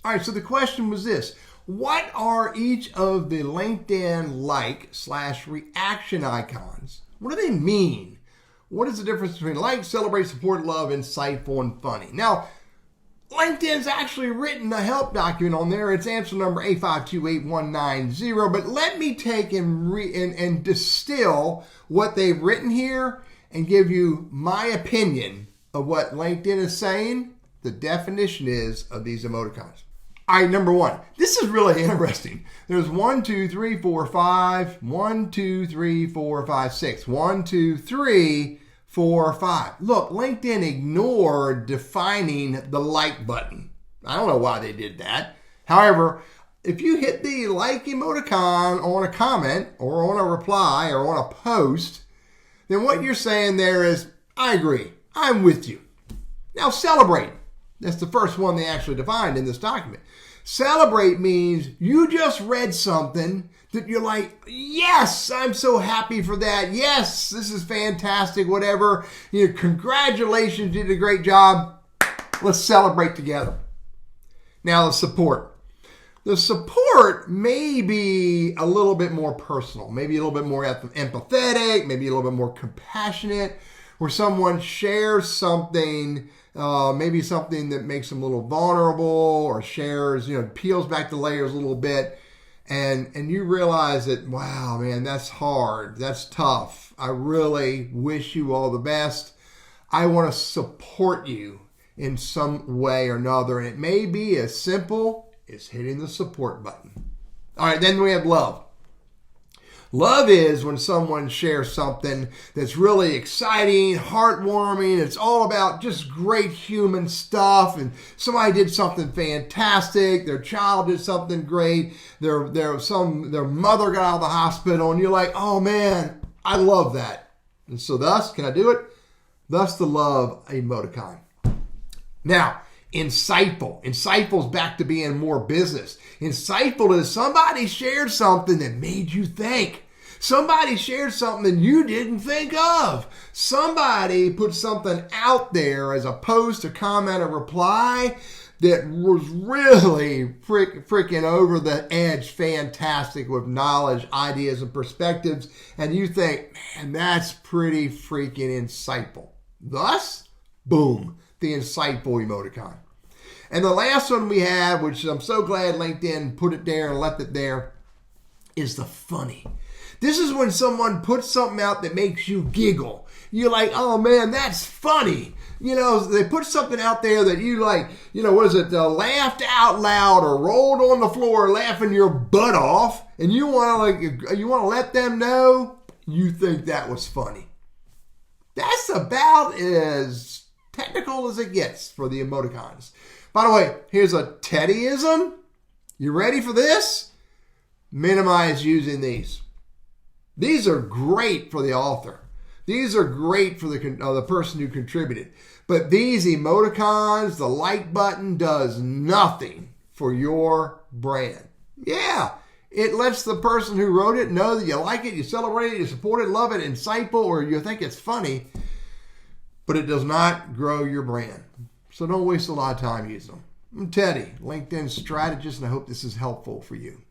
All right, so the question was this. What are each of the LinkedIn like/reaction icons? What do they mean? What is the difference between like, celebrate, support, love, insightful, and funny? Now, LinkedIn's actually written a help document on there. It's answer number A528-190. But let me take and distill what they've written here and give you my opinion of what LinkedIn is saying the definition is of these emoticons. All right, number one. This is really interesting. There's 1, 2, 3, 4, 5. 1, 2, 3, 4, 5, 6. 1, 2, 3, 4, 5. Look, LinkedIn ignored defining the like button. I don't know why they did that. However, if you hit the like emoticon on a comment or on a reply or on a post, then what you're saying there is, I agree. I'm with you. Now celebrate. That's the first one they actually defined in this document. Celebrate means you just read something that you're like, yes, I'm so happy for that. Yes, this is fantastic, whatever. Congratulations, you did a great job. Let's celebrate together. Now the support. The support may be a little bit more personal, maybe a little bit more empathetic, maybe a little bit more compassionate, where someone shares something, maybe something that makes them a little vulnerable or shares, peels back the layers a little bit. And you realize that, wow, man, that's hard. That's tough. I really wish you all the best. I want to support you in some way or another. And it may be as simple as hitting the support button. All right, then we have love. Love is when someone shares something that's really exciting, heartwarming. It's all about just great human stuff. And somebody did something fantastic. Their child did something great. Their mother got out of the hospital. And you're like, oh man, I love that. And so thus, can I do it? Thus the love emoticon. Now, insightful. Insightful is back to being more business. Insightful is somebody shared something that made you think. Somebody shared something you didn't think of. Somebody put something out there as a post, a comment, a reply that was really freaking over the edge, fantastic with knowledge, ideas, and perspectives. And you think, man, that's pretty freaking insightful. Thus, boom, the insightful emoticon. And the last one we have, which I'm so glad LinkedIn put it there and left it there, is the funny. This is when someone puts something out that makes you giggle. You're like, oh man, that's funny. They put something out there that you like, laughed out loud or rolled on the floor laughing your butt off, and you want to let them know you think that was funny. That's about as technical as it gets for the emoticons. By the way, here's a Teddyism. You ready for this? Minimize using these. These are great for the author. These are great for the person who contributed. But these emoticons, the like button, does nothing for your brand. Yeah, it lets the person who wrote it know that you like it, you celebrate it, you support it, love it, insightful, or you think it's funny. But it does not grow your brand. So don't waste a lot of time using them. I'm Teddy, LinkedIn strategist, and I hope this is helpful for you.